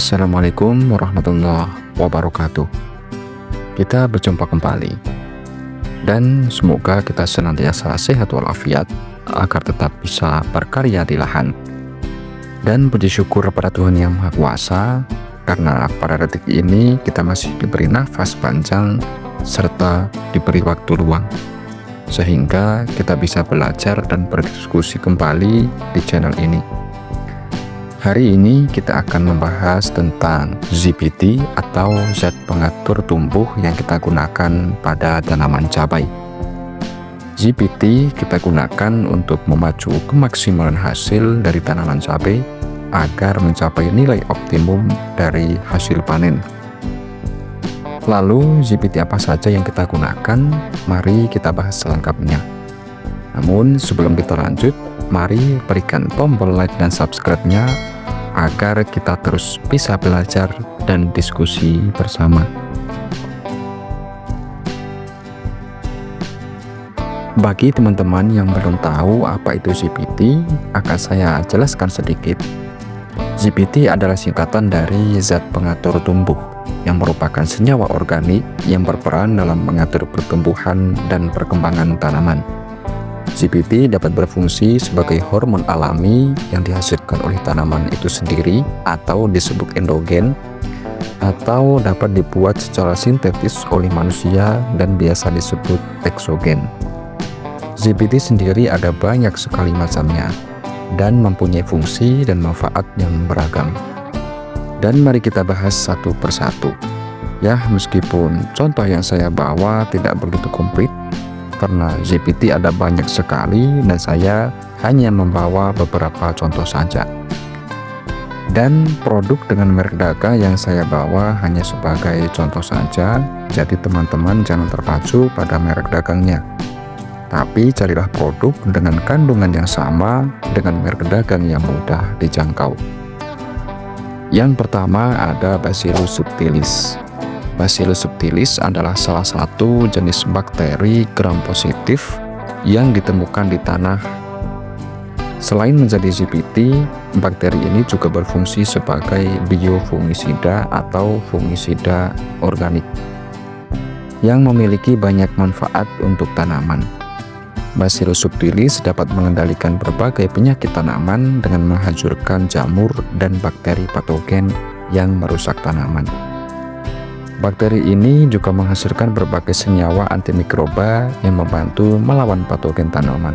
Assalamualaikum warahmatullahi wabarakatuh. Kita berjumpa kembali, dan semoga kita senantiasa sehat walafiat agar tetap bisa berkarya di lahan. Dan puji syukur pada Tuhan Yang Maha Kuasa, karena pada detik ini kita masih diberi nafas panjang serta diberi waktu luang, sehingga kita bisa belajar dan berdiskusi kembali di channel ini. Hari ini kita akan membahas tentang ZPT atau zat pengatur tumbuh yang kita gunakan pada tanaman cabai. ZPT kita gunakan untuk memacu kemaksimalan hasil dari tanaman cabai agar mencapai nilai optimum dari hasil panen. Lalu ZPT apa saja yang kita gunakan? Mari kita bahas selengkapnya. Namun sebelum kita lanjut, mari berikan tombol like dan subscribe-nya agar kita terus bisa belajar dan diskusi bersama. Bagi teman-teman yang belum tahu apa itu ZPT, akan saya jelaskan sedikit. ZPT adalah singkatan dari zat pengatur tumbuh, yang merupakan senyawa organik yang berperan dalam mengatur pertumbuhan dan perkembangan tanaman. ZPT dapat berfungsi sebagai hormon alami yang dihasilkan oleh tanaman itu sendiri atau disebut endogen, atau dapat dibuat secara sintetis oleh manusia dan biasa disebut eksogen. ZPT sendiri ada banyak sekali macamnya dan mempunyai fungsi dan manfaat yang beragam. Dan mari kita bahas satu persatu. Ya, meskipun contoh yang saya bawa tidak begitu komplit, karena ZPT ada banyak sekali dan saya hanya membawa beberapa contoh saja. Dan produk dengan merek dagang yang saya bawa hanya sebagai contoh saja, jadi teman-teman jangan terpacu pada merek dagangnya. Tapi carilah produk dengan kandungan yang sama dengan merek dagang yang mudah dijangkau. Yang pertama ada Bacillus subtilis. Bacillus subtilis adalah salah satu jenis bakteri gram positif yang ditemukan di tanah. Selain menjadi ZPT, bakteri ini juga berfungsi sebagai biofungisida atau fungisida organik yang memiliki banyak manfaat untuk tanaman. Bacillus subtilis dapat mengendalikan berbagai penyakit tanaman dengan menghancurkan jamur dan bakteri patogen yang merusak tanaman. Bakteri ini juga menghasilkan berbagai senyawa antimikroba yang membantu melawan patogen tanaman.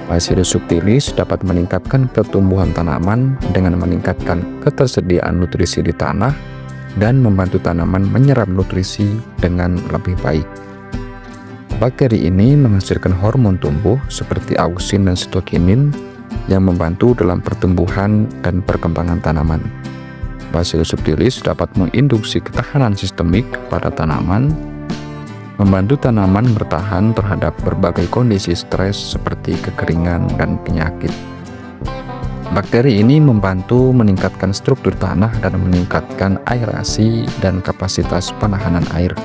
Bacillus subtilis dapat meningkatkan pertumbuhan tanaman dengan meningkatkan ketersediaan nutrisi di tanah dan membantu tanaman menyerap nutrisi dengan lebih baik. Bakteri ini menghasilkan hormon tumbuh seperti auksin dan sitokinin yang membantu dalam pertumbuhan dan perkembangan tanaman. Bacillus subtilis dapat menginduksi ketahanan sistemik pada tanaman, membantu tanaman bertahan terhadap berbagai kondisi stres seperti kekeringan dan penyakit. Bakteri ini membantu meningkatkan struktur tanah dan meningkatkan aerasi dan kapasitas penahanan air.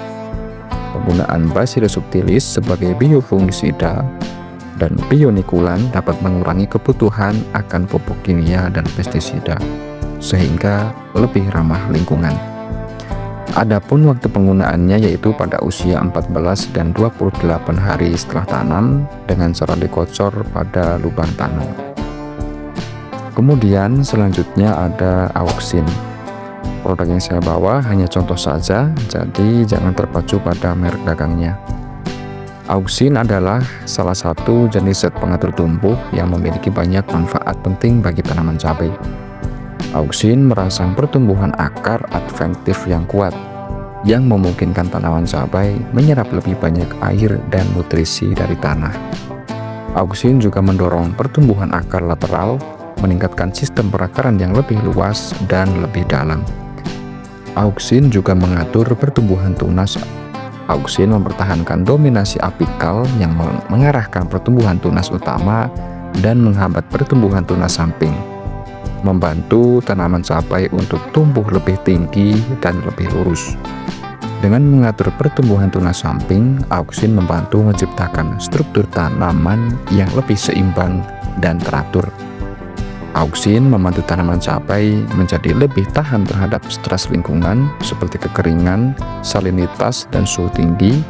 Penggunaan Bacillus subtilis sebagai biofungisida dan bionikulan dapat mengurangi kebutuhan akan pupuk kimia dan pestisida, sehingga lebih ramah lingkungan. Adapun waktu penggunaannya yaitu pada usia 14 dan 28 hari setelah tanam dengan cara dikocor pada lubang tanam. Kemudian selanjutnya ada auksin. Produk yang saya bawa hanya contoh saja, jadi jangan terpacu pada merek dagangnya. Auksin adalah salah satu jenis zat pengatur tumbuh yang memiliki banyak manfaat penting bagi tanaman cabai. Auksin merangsang pertumbuhan akar adventif yang kuat, yang memungkinkan tanaman cabai menyerap lebih banyak air dan nutrisi dari tanah. Auksin juga mendorong pertumbuhan akar lateral, meningkatkan sistem perakaran yang lebih luas dan lebih dalam. Auksin juga mengatur pertumbuhan tunas. Auksin mempertahankan dominasi apikal yang mengarahkan pertumbuhan tunas utama dan menghambat pertumbuhan tunas samping, membantu tanaman cabai untuk tumbuh lebih tinggi dan lebih lurus. Dengan mengatur pertumbuhan tunas samping, auksin membantu menciptakan struktur tanaman yang lebih seimbang dan teratur. Auksin membantu tanaman cabai menjadi lebih tahan terhadap stres lingkungan seperti kekeringan, salinitas, dan suhu tinggi,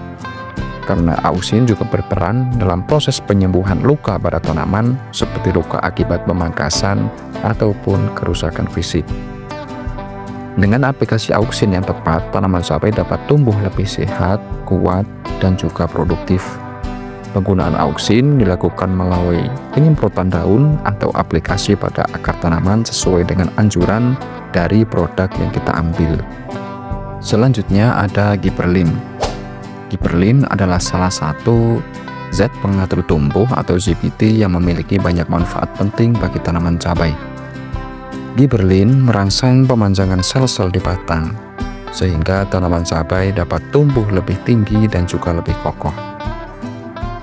karena auksin juga berperan dalam proses penyembuhan luka pada tanaman seperti luka akibat pemangkasan ataupun kerusakan fisik. Dengan aplikasi auksin yang tepat, tanaman cabai dapat tumbuh lebih sehat, kuat, dan juga produktif. Penggunaan auksin dilakukan melalui penyemprotan daun atau aplikasi pada akar tanaman sesuai dengan anjuran dari produk yang kita ambil. Selanjutnya ada gibberellin. Gibberellin adalah salah satu zat pengatur tumbuh atau ZPT yang memiliki banyak manfaat penting bagi tanaman cabai. Gibberellin merangsang pemanjangan sel-sel di batang, sehingga tanaman cabai dapat tumbuh lebih tinggi dan juga lebih kokoh.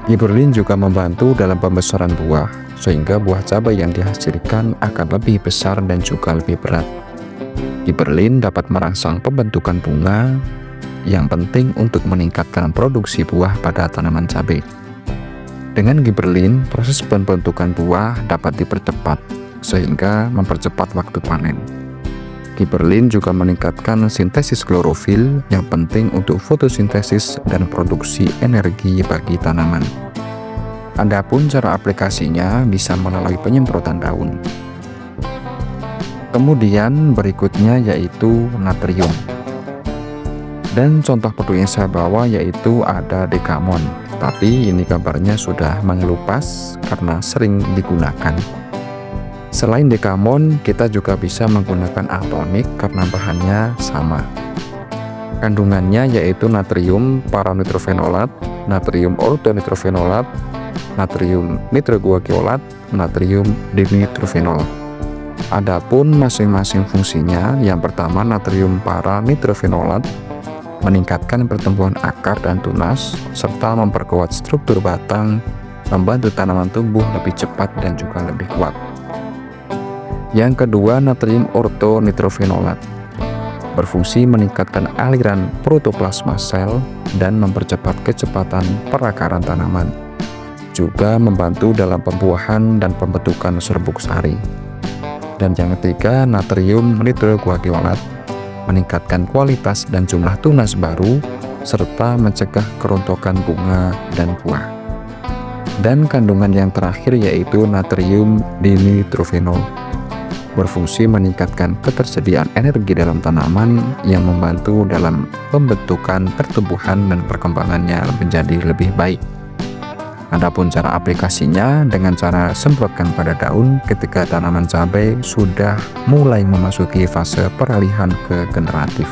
Gibberellin juga membantu dalam pembesaran buah, sehingga buah cabai yang dihasilkan akan lebih besar dan juga lebih berat. Gibberellin dapat merangsang pembentukan bunga, yang penting untuk meningkatkan produksi buah pada tanaman cabai. Dengan gibberellin, proses pembentukan buah dapat dipercepat, sehingga mempercepat waktu panen. Gibberellin juga meningkatkan sintesis klorofil yang penting untuk fotosintesis dan produksi energi bagi tanaman. Adapun cara aplikasinya bisa melalui penyemprotan daun. Kemudian berikutnya yaitu natrium. Dan contoh produk yang saya bawa yaitu ada Decamon, tapi ini gambarnya sudah mengelupas karena sering digunakan. Selain Decamon, kita juga bisa menggunakan Artonic karena bahannya sama. Kandungannya yaitu natrium paranitrofenolat, natrium ortonitrophenol, natrium nitroguanidot, natrium dinitrofenol. Adapun masing-masing fungsinya, yang pertama natrium paranitrofenolat meningkatkan pertumbuhan akar dan tunas, serta memperkuat struktur batang, membantu tanaman tumbuh lebih cepat dan juga lebih kuat. Yang kedua, natrium ortonitrophenol berfungsi meningkatkan aliran protoplasma sel dan mempercepat kecepatan perakaran tanaman. Juga membantu dalam pembuahan dan pembentukan serbuk sari. Dan yang ketiga, natrium nitroguanidot meningkatkan kualitas dan jumlah tunas baru serta mencegah kerontokan bunga dan buah. Dan kandungan yang terakhir yaitu natrium dinitrofenol berfungsi meningkatkan ketersediaan energi dalam tanaman yang membantu dalam pembentukan pertumbuhan dan perkembangannya menjadi lebih baik. Adapun cara aplikasinya dengan cara semprotkan pada daun ketika tanaman cabai sudah mulai memasuki fase peralihan ke generatif.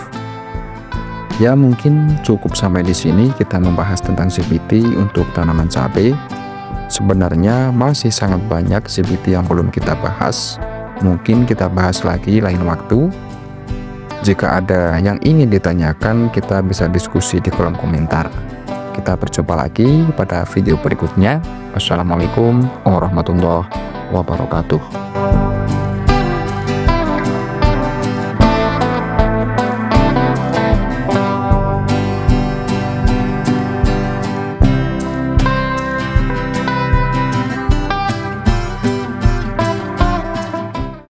Ya, mungkin cukup sampai di sini kita membahas tentang ZPT untuk tanaman cabai. Sebenarnya masih sangat banyak ZPT yang belum kita bahas. Mungkin kita bahas lagi lain waktu. Jika ada yang ingin ditanyakan, kita bisa diskusi di kolom komentar. Kita berjumpa lagi pada video berikutnya. Wassalamualaikum warahmatullahi wabarakatuh.